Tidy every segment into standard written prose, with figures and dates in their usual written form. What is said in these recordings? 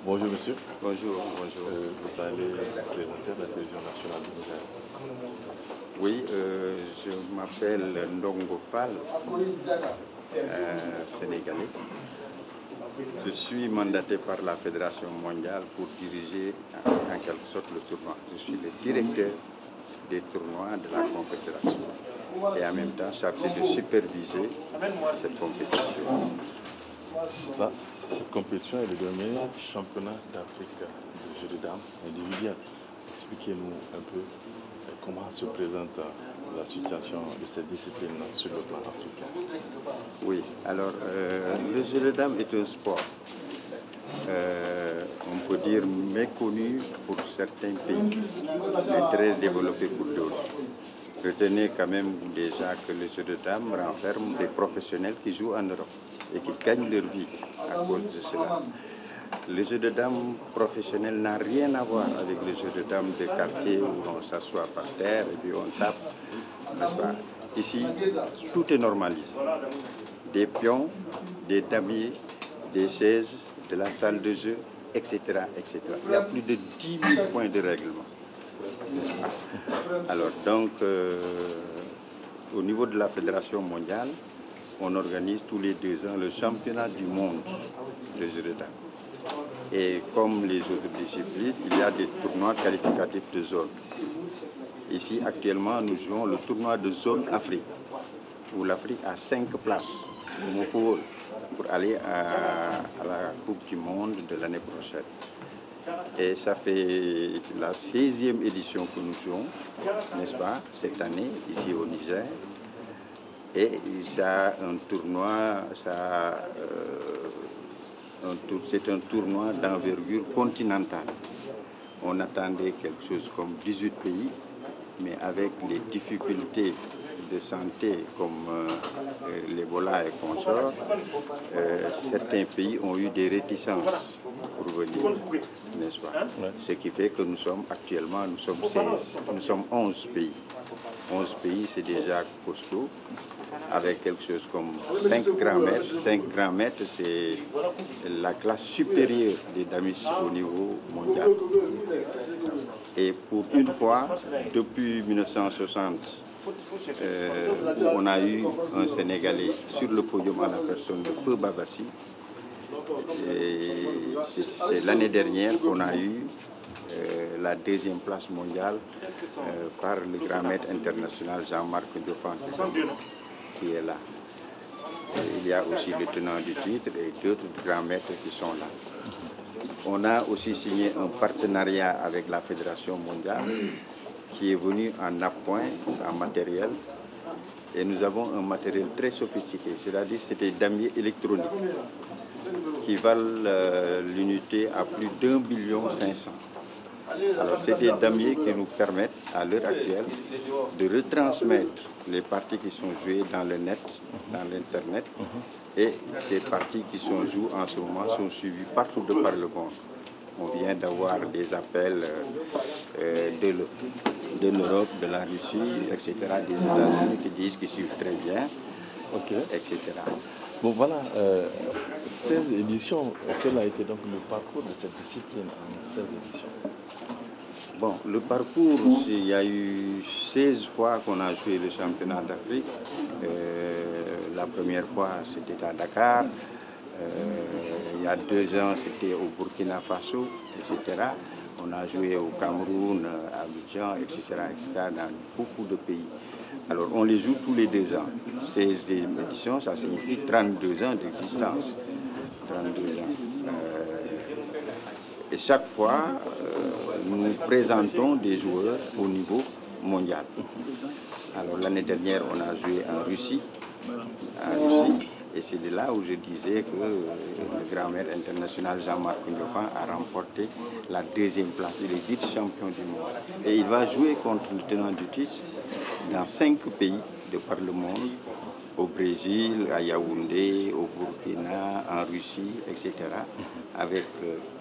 Bonjour monsieur. Bonjour, bonjour. Vous allez présenter la télévision nationale du Niger. Oui, je m'appelle Ndongo Fall, sénégalais. Je suis mandaté par la Fédération mondiale pour diriger en quelque sorte le tournoi. Je suis le directeur des tournois de la Confédération et en même temps chargé de superviser cette compétition. Cette compétition est le dernier championnat d'Afrique de jeu de dames individuel. Expliquez-nous un peu comment se présente la situation de cette discipline sur le plan africain. Oui, alors le jeu de dames est un sport, on peut dire méconnu pour certains pays, mais très développé pour d'autres. Retenez quand même déjà que le jeu de dames renferme des professionnels qui jouent en Europe et qui gagnent leur vie à cause de cela. Le jeu de dames professionnel n'a rien à voir avec le jeu de dames de quartier où on s'assoit par terre et puis on tape, n'est-ce pas? Ici, tout est normalisé. Des pions, des damiers, des chaises, de la salle de jeu, etc., etc. Il y a plus de 10 000 points de règlement, n'est-ce pas? Alors donc, au niveau de la Fédération mondiale, on organise tous les 2 ans le championnat du monde de jeu de dames. Et comme les autres disciplines, il y a des tournois qualificatifs de zone. Ici, actuellement, nous jouons le tournoi de zone Afrique, où l'Afrique a 5 places au football pour aller à la Coupe du Monde de l'année prochaine. Et ça fait la 16e édition que nous jouons, n'est-ce pas, cette année, ici au Niger. Et ça un tournoi, c'est un tournoi d'envergure continentale. On attendait quelque chose comme 18 pays, mais avec les difficultés de santé comme l'Ebola et consorts, certains pays ont eu des réticences pour venir, n'est-ce pas? Ce qui fait que nous sommes 11 pays. 11 pays, c'est déjà costaud, avec quelque chose comme 5 grands maîtres. 5 grands maîtres, c'est la classe supérieure des damis au niveau mondial. Et pour une fois, depuis 1960, on a eu un Sénégalais sur le podium à la personne de Feu Babassi. C'est l'année dernière qu'on a eu la 2e place mondiale par le grand maître international Jean-Marc Ndiofan qui est là. Et il y a aussi le tenant du titre et d'autres grands maîtres qui sont là. On a aussi signé un partenariat avec la Fédération mondiale qui est venu en appoint, en matériel. Et nous avons un matériel très sophistiqué, c'est-à-dire c'est des damiers électroniques qui valent l'unité à plus d'1,5 million. Alors c'est des damiers qui nous permettent à l'heure actuelle de retransmettre les parties qui sont jouées dans le net, dans l'internet, et ces parties qui sont jouées en ce moment sont suivies partout par le monde. On vient d'avoir des appels de l'Europe, de la Russie, etc., des États-Unis qui disent qu'ils suivent très bien, etc. Bon voilà, 16 éditions, quel a été donc le parcours de cette discipline en 16 éditions? Bon, le parcours, il y a eu 16 fois qu'on a joué le championnat d'Afrique. La première fois, c'était à Dakar. Il y a 2 ans, c'était au Burkina Faso, etc. On a joué au Cameroun, à Abidjan, etc., dans beaucoup de pays. Alors, on les joue tous les 2 ans. 16 éditions, ça signifie 32 ans d'existence. 32 ans. Et chaque fois, nous présentons des joueurs au niveau mondial. Alors, l'année dernière, on a joué en Russie. Et c'est de là où je disais que le grand maître international Jean-Marc Ndiofan a remporté la 2e place. Il est vice-champion du monde. Et il va jouer contre le tenant du titre dans 5 pays de par le monde, au Brésil, à Yaoundé, au Burkina, en Russie, etc., avec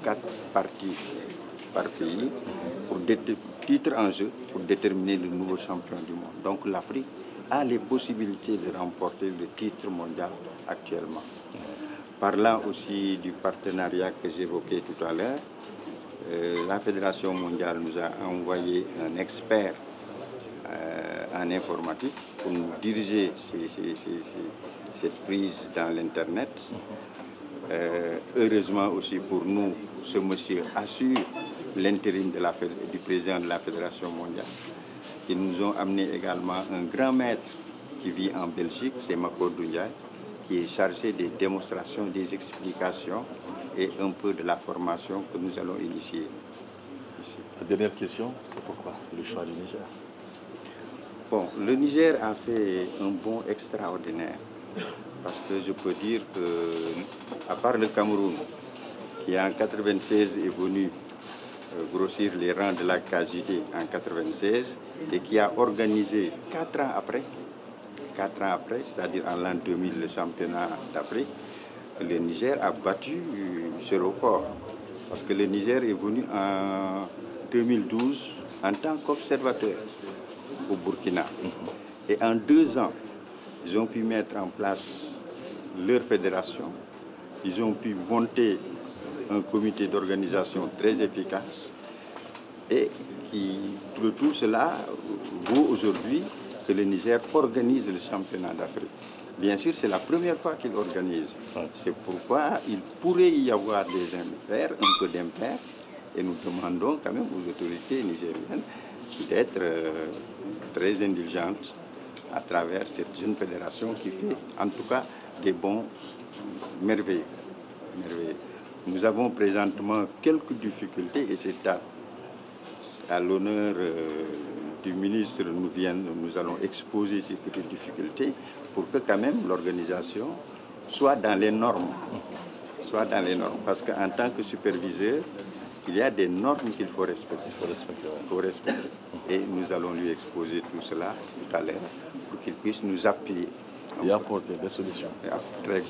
4 parties par pays, pour titre en jeu, pour déterminer le nouveau champion du monde. Donc l'Afrique a les possibilités de remporter le titre mondial actuellement. Parlant aussi du partenariat que j'évoquais tout à l'heure, la Fédération mondiale nous a envoyé un expert en informatique pour nous diriger cette prise dans l'Internet. Heureusement aussi pour nous, ce monsieur assure l'intérim du président de la Fédération mondiale. Ils nous ont amené également un grand maître qui vit en Belgique, c'est Mako Doundiaye, qui est chargé des démonstrations, des explications et un peu de la formation que nous allons initier ici. La dernière question, c'est pourquoi le choix du Niger? Bon, le Niger a fait un bond extraordinaire parce que je peux dire que, à part le Cameroun, qui en 1996 est venu grossir les rangs de la KJD en 1996 et qui a organisé 4 ans après, c'est-à-dire en l'an 2000, le championnat d'Afrique, le Niger a battu ce record. Parce que le Niger est venu en 2012 en tant qu'observateur au Burkina. Et en 2 ans, ils ont pu mettre en place leur fédération. Ils ont pu monter un comité d'organisation très efficace. Et tout cela vaut aujourd'hui que le Niger organise le championnat d'Afrique. Bien sûr, c'est la première fois qu'il organise. C'est pourquoi il pourrait y avoir des impairs, un peu d'impairs, et nous demandons quand même aux autorités nigériennes d'être très indulgentes à travers cette jeune fédération qui fait en tout cas des bons merveilleux. Nous avons présentement quelques difficultés et c'est à l'honneur du ministre, nous allons exposer ces petites difficultés pour que quand même l'organisation soit dans les normes. Parce qu'en tant que superviseur, il y a des normes qu'il faut respecter. Et nous allons lui exposer tout cela tout à l'heure pour qu'il puisse nous appuyer. Et apporter des solutions. Très bien.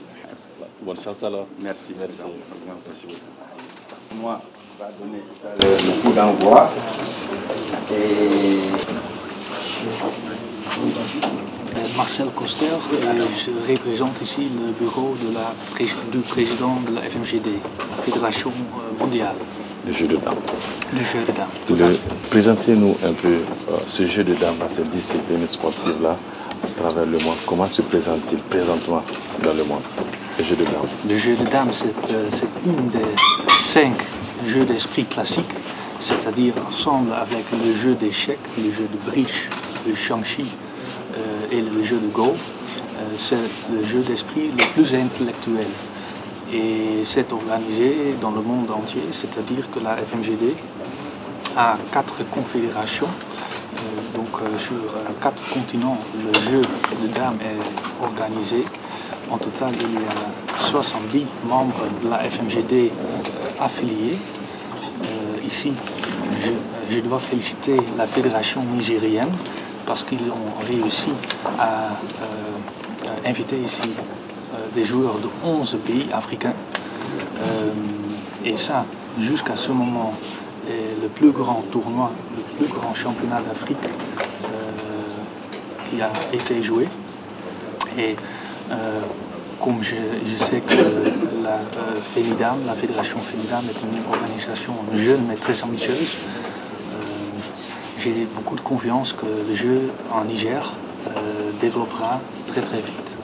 Bonne chance alors. Merci. Merci beaucoup. Moi, on va donner tout à l'heure le coup d'envoi. Marcel Koster, je représente ici le bureau du président de la FMGD, la Fédération mondiale. Le jeu de dames. Le jeu de dames. Présentez-nous un peu ce jeu de dames, cette discipline sportive-là, à travers le monde. Comment se présente-t-il présentement dans le monde, le jeu de dames? Le jeu de dames, c'est une des 5 jeux d'esprit classiques, c'est-à-dire ensemble avec le jeu d'échecs, le jeu de bridge, le shang-chi et le jeu de go. C'est le jeu d'esprit le plus intellectuel. Et c'est organisé dans le monde entier, c'est-à-dire que la FMGD a 4 confédérations. Sur 4 continents, le jeu de dames est organisé. En total, il y a 70 membres de la FMGD affiliés. Ici, je dois féliciter la fédération nigérienne parce qu'ils ont réussi à inviter ici des joueurs de 11 pays africains. Et ça, jusqu'à ce moment, est le plus grand tournoi, le plus grand championnat d'Afrique qui a été joué. Et comme je sais que la FENIDAM, la Fédération FENIDAM est une organisation jeune mais très ambitieuse, j'ai beaucoup de confiance que le jeu en Niger développera très très vite.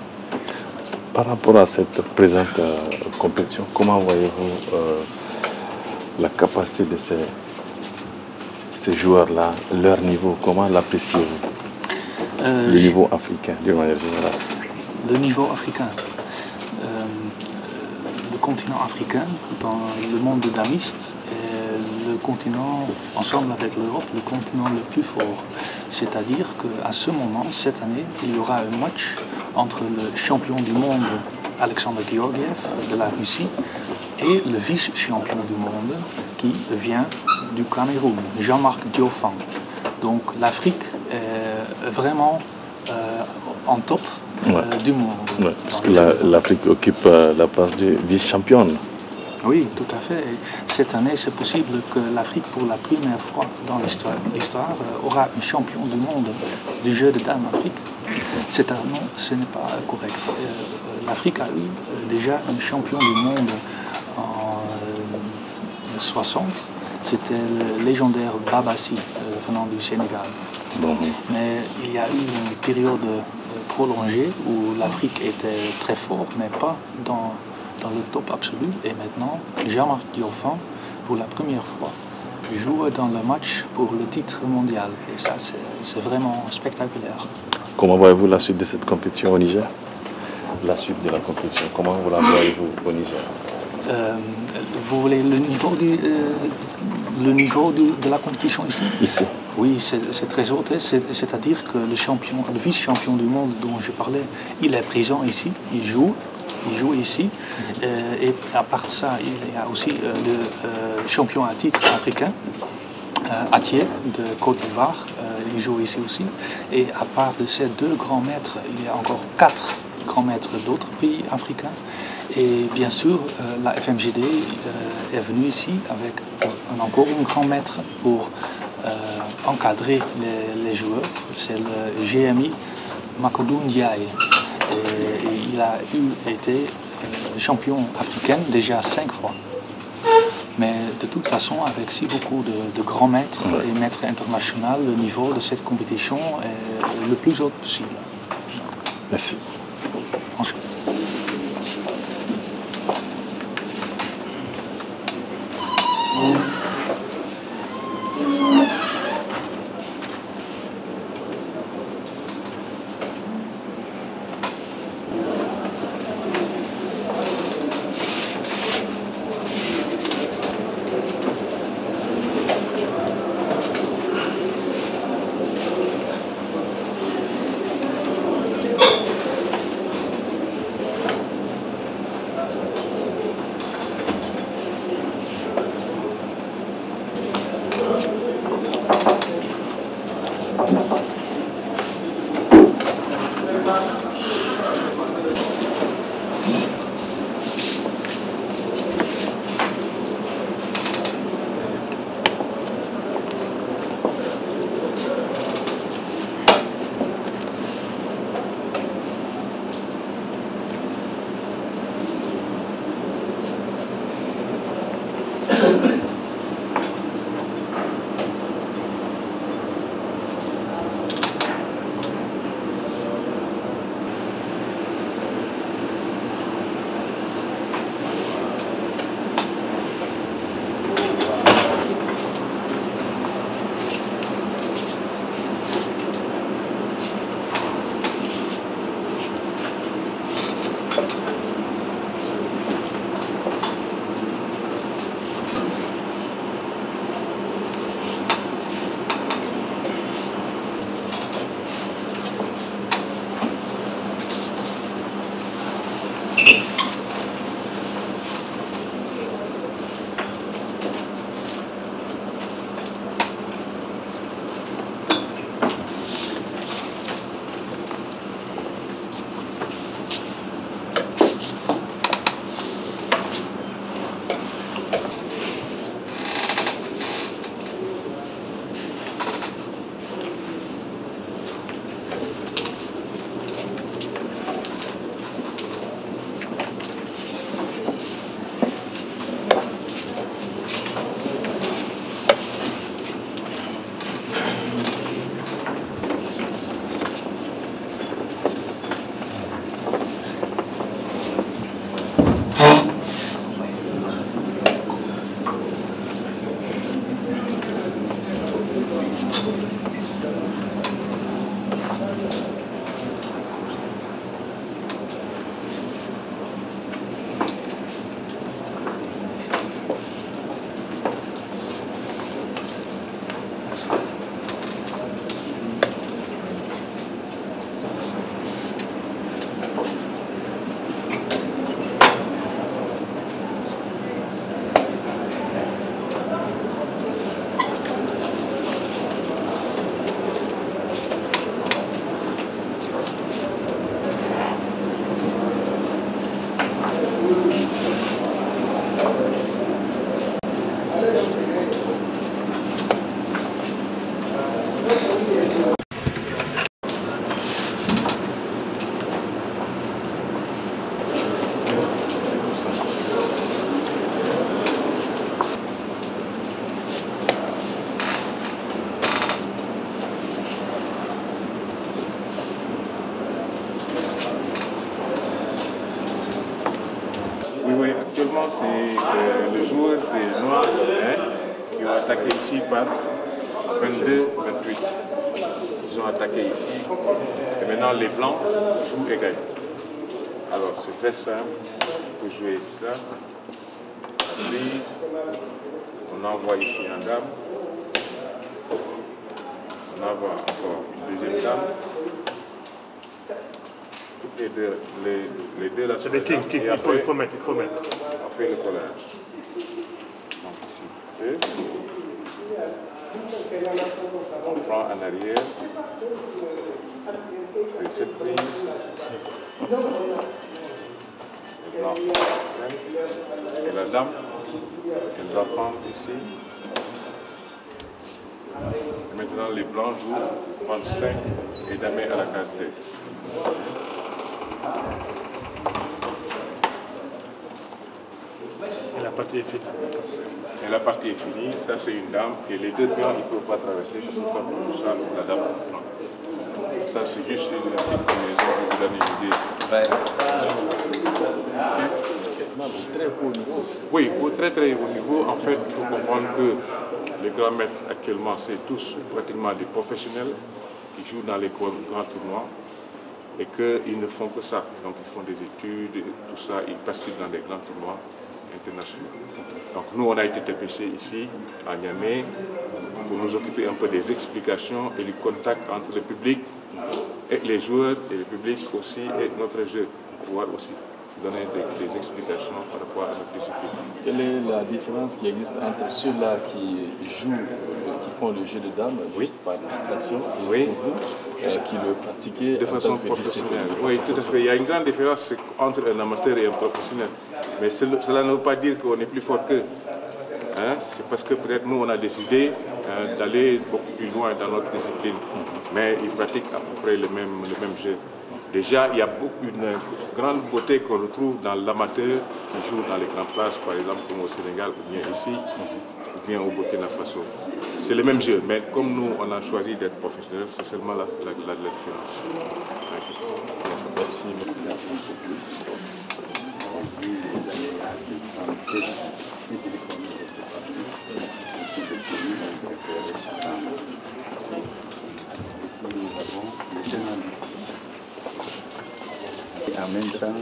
Par rapport à cette présente compétition, comment voyez-vous la capacité de ces joueurs-là, leur niveau, comment l'appréciez-vous? Le niveau africain, d'une manière générale. Le niveau africain. Le continent africain, dans le monde damiste, est le continent, ensemble avec l'Europe, le continent le plus fort. C'est-à-dire qu'à ce moment, cette année, il y aura un match entre le champion du monde, Alexander Georgiev, de la Russie, et le vice-champion du monde, qui vient du Cameroun, Jean-Marc Diofang. Donc l'Afrique est vraiment en top du monde. Ouais, parce que l'Afrique occupe la place de vice-championne. Oui, tout à fait. Et cette année, c'est possible que l'Afrique, pour la première fois dans l'histoire, aura un champion du monde du jeu de dames Afrique. Non, ce n'est pas correct. L'Afrique a eu déjà un champion du monde en 60. C'était le légendaire Babassi venant du Sénégal. Bon. Mais il y a eu une période prolongée où l'Afrique était très fort, mais pas dans le top absolu. Et maintenant, Jean-Marc Dioffin, pour la première fois, joue dans le match pour le titre mondial. Et ça, c'est vraiment spectaculaire. Comment voyez-vous la suite de cette compétition au Niger? La suite de la compétition, comment vous la voyez-vous au Niger? Vous voulez le niveau de la compétition ici? Ici. Oui, c'est très haut. C'est-à-dire que le vice-champion du monde dont je parlais, il est présent ici, il joue ici. Et à part de ça, il y a aussi le champion à titre africain, Atier de Côte d'Ivoire, il joue ici aussi. Et à part de ces deux grands maîtres, il y a encore 4 grands maîtres d'autres pays africains. Et bien sûr, la FMGD est venue ici avec encore un grand maître pour encadrer les joueurs. C'est le GMI Makodou Ndiaye. Et il a été champion africain déjà 5 fois. Mais de toute façon, avec si beaucoup de grands maîtres et maîtres internationaux, le niveau de cette compétition est le plus haut possible. Merci. Ensuite. moment, c'est le joueur des Noirs qui ont attaqué ici par 22-28. Ils ont attaqué ici et maintenant les Blancs jouent et gagnent. Alors c'est très simple pour jouer ça. Prise. On envoie ici un dame. On envoie encore une deuxième dame. Les deux là. C'est des kings. Il faut mettre. On fait le collage. Donc ici, 2. On prend en arrière. Et cette prise. Le blanc. Et la dame, elle doit prendre ici. Et maintenant les blancs jouent, prendre 5 et damer à la case D. Et la partie est finie. Et la partie est finie, ça c'est une dame, et les deux pions ils ne peuvent pas traverser, parce que comme ça, la dame prend. Ça c'est juste une petite combinaison pour vous donner une idée. Très haut niveau. Oui, au très haut niveau, en fait, il faut comprendre que les grands maîtres actuellement, c'est tous pratiquement des professionnels qui jouent dans les grands tournois et qu'ils ne font que ça. Donc ils font des études, tout ça, ils participent dans des grands tournois internationaux. Donc nous, on a été dépêchés ici, à Niamey, pour nous occuper un peu des explications et du contact entre le public et les joueurs et le public aussi et notre jeu, pour pouvoir aussi donner des explications par rapport à notre discipline. Quelle est la différence qui existe entre ceux-là qui jouent, qui font le jeu de dames juste par distraction et pour vous qui le pratiquez de façon professionnelle? Oui, tout à fait. Il y a une grande différence entre un amateur et un professionnel. Mais cela ne veut pas dire qu'on est plus fort qu'eux. C'est parce que peut-être nous, on a décidé d'aller beaucoup plus loin dans notre discipline. Mais ils pratiquent à peu près le même jeu. Déjà, il y a une grande beauté qu'on retrouve dans l'amateur qui joue dans les grandes places, par exemple comme au Sénégal ou bien ici, ou bien au Burkina Faso. C'est le même jeu, mais comme nous, on a choisi d'être professionnels, c'est seulement la différence. Merci. Et en même temps,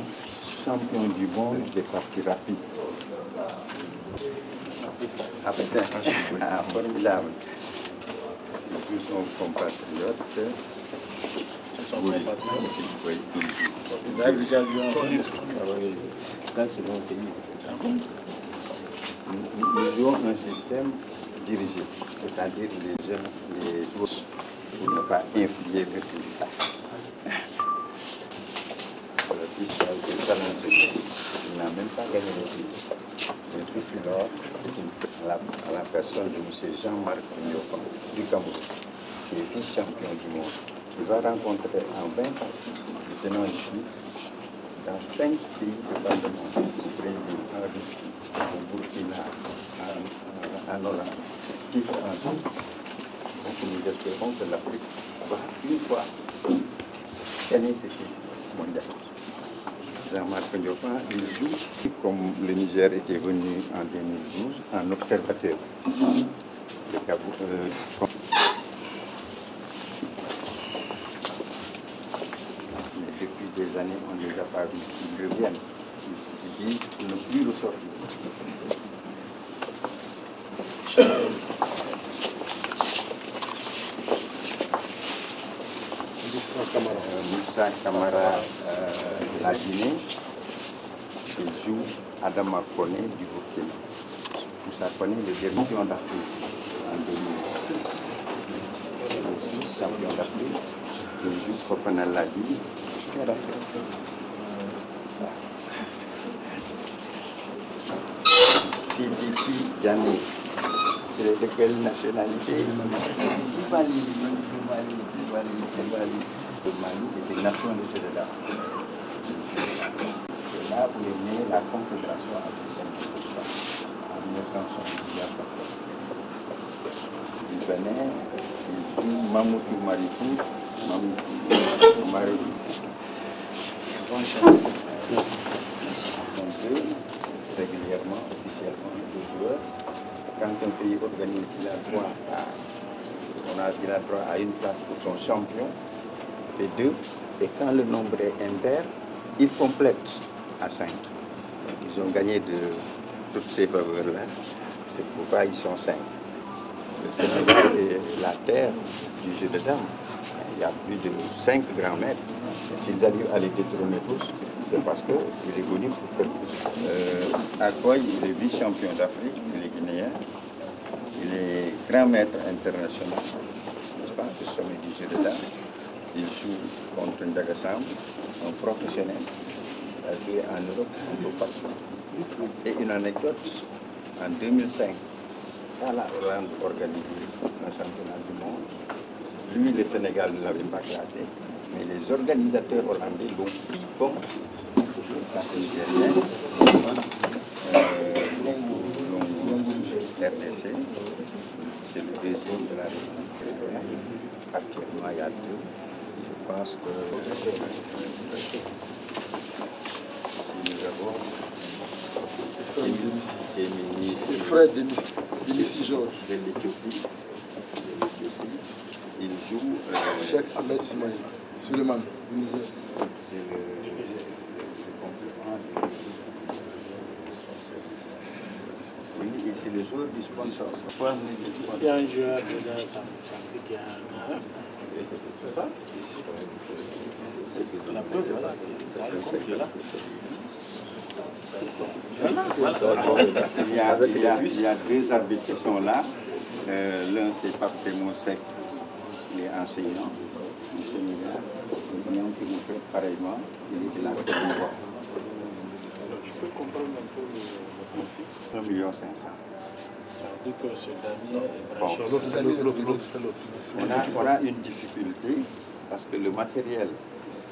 champion du monde des parties rapides. Ah putain, formidable. Tous son compatriote. Nous jouons un système dirigé, c'est-à-dire les jeunes, les joueurs, pour ne pas infliger le résultat. Il n'a même pas gagné le prix. Le prix Philor, à la personne de M. Jean-Marc Nyopon du Cameroun, qui est vice-champion du monde. Il va rencontrer en 20 parties les tenants ici, dans 5 pays de Bandemont, au Brésil, en Russie, au Burkina, en Hollande, qui font un jour. Donc nous espérons que l'Afrique va une fois gagner ce titre mondial. Jean-Marc Ndiopon, il joue comme le Niger était venu en 2012 en observateur. Mais depuis des années, on ne les a pas vus. Ils reviennent. Ils disent qu'ils ne plus ressortir. Moussa Camara de la Guinée, qui joue Adama Koné du Burkina. Moussa Koné, le dernier champion d'Afrique en 2006, champion d'Afrique, il joue Fofana Ladi. Sidiki Diané, c'est de quelle nationalité? Du Mali. Le Mali était nation de Sénégal. C'est là où est née la Confédération africaine en 1974. Il venait, il joue Mamoutou Marifou, Mamoutou Marifou. Bonne chance. Donc, régulièrement. quand un pays organise, il a droit à une place pour son champion, fait 2, et quand le nombre est impair, il complète à 5. Donc, ils ont gagné de toutes ces faveurs-là, c'est pourquoi ils sont 5. Le Sénégal est la terre du jeu de dames. Il y a plus de 5 grands maîtres. S'ils arrivent à les détrôner tous, c'est parce qu'il est connu pour quelque chose. Akoy, il est vice-champion d'Afrique, il est guinéen. Il est grand maître international, n'est-ce pas, du sommet du jeu de dames. Il joue contre Ndagassam, un professionnel, qui a joué en Europe, un peu partout. Et une anecdote, en 2005, quand la Hollande organisait un championnat du monde, lui, le Sénégal ne l'avait pas classé, mais les organisateurs hollandais l'ont pris comme nigérien. RDC, c'est le deuxième de la République. Actuellement, il y a 2. Je pense que si nous avons Fred Demissi Georges de l'Éthiopie, il joue Cheikh Ahmed Suleiman. c'est le complément oui, et c'est le joueur du sponsor. Si un joueur de ça fait qu'il y a un... C'est ça? La preuve, voilà, c'est ça le compte là. Il y a 2 arbitres qui sont là. L'un, c'est Pape Monsek, il est enseignant du Sénégal. L'union qui nous fait pareillement, il est de la Côte d'Ivoire. Je peux comprendre un peu le principe. 1,5 million. Ça veut dire que ce dernier est branché. On a une difficulté parce que le matériel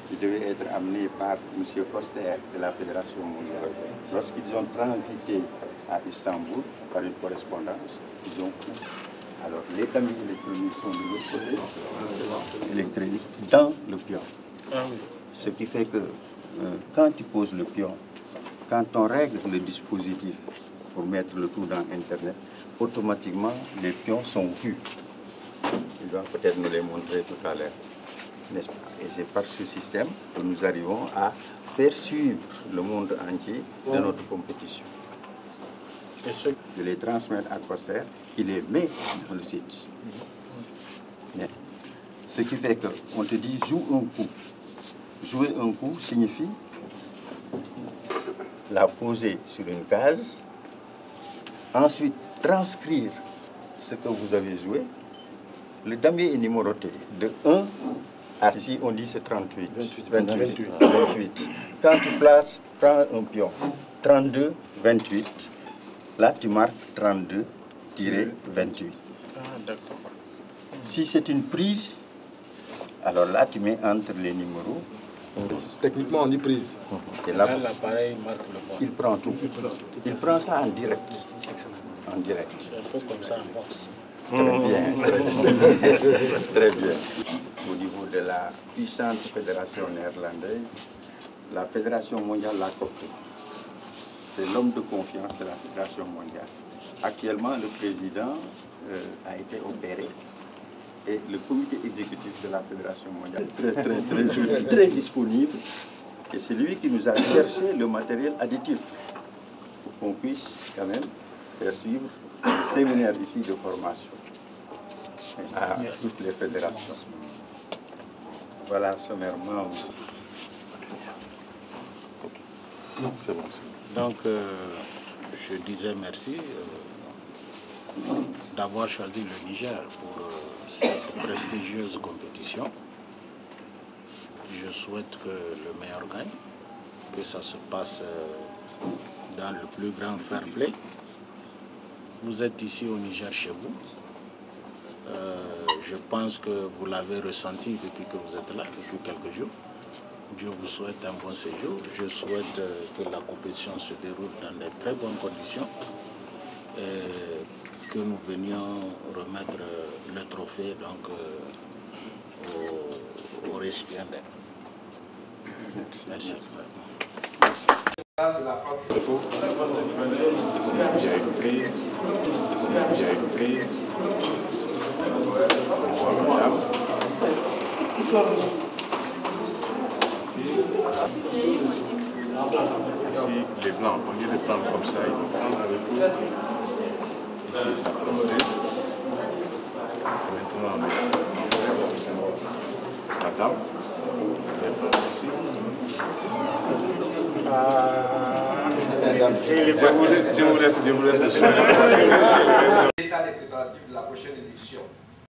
qui devait être amené par M. Coster de la Fédération mondiale, lorsqu'ils ont transité à Istanbul par une correspondance, ils ont pris. Alors les tamis électroniques sont de l'autre côté, électroniques dans le pion. Ce qui fait que quand tu poses le pion, quand on règle le dispositif pour mettre le tout dans Internet, automatiquement les pions sont vus. Il va peut-être nous les montrer tout à l'heure, n'est-ce pas? Et c'est par ce système que nous arrivons à faire suivre le monde entier de notre compétition. De les transmettre à Coster, qui les met dans le site. Mais, ce qui fait qu'on te dit joue un coup. Jouer un coup signifie la poser sur une case, ensuite transcrire ce que vous avez joué. Le damier est numéroté de 1 à... Ici, on dit c'est 38. 28. Quand tu prends un pion, 32, 28. Là, tu marques 32-28. Ah, d'accord. Si c'est une prise, alors là, tu mets entre les numéros. Techniquement, on dit prise. Et là, l'appareil marque le bon. il prend tout. Il prend ça en direct. En direct. C'est un peu comme ça en boxe. Très bien. Très bien. Au niveau de la puissante fédération néerlandaise, la fédération mondiale l'a compris. C'est l'homme de confiance de la fédération mondiale. Actuellement, le président a été opéré et le comité exécutif de la fédération mondiale est très disponible. Et c'est lui qui nous a cherché le matériel additif pour qu'on puisse quand même faire suivre un séminaire ici de formation à toutes les fédérations. Voilà sommairement. C'est bon. Donc, je disais merci d'avoir choisi le Niger pour cette prestigieuse compétition. Je souhaite que le meilleur gagne, que ça se passe dans le plus grand fair play. Vous êtes ici au Niger chez vous. Je pense que vous l'avez ressenti depuis que vous êtes là, depuis quelques jours. Dieu vous souhaite un bon séjour. Je souhaite que la compétition se déroule dans de très bonnes conditions et que nous venions remettre le trophée donc, aux récipiendaires. Merci. Merci. Ici, il y a écrit madame. Ici, les blancs, au lieu de prendre comme ça, ils vont prendre avec eux. Ici, ça prend. Maintenant, madame. Je vous laisse le soin.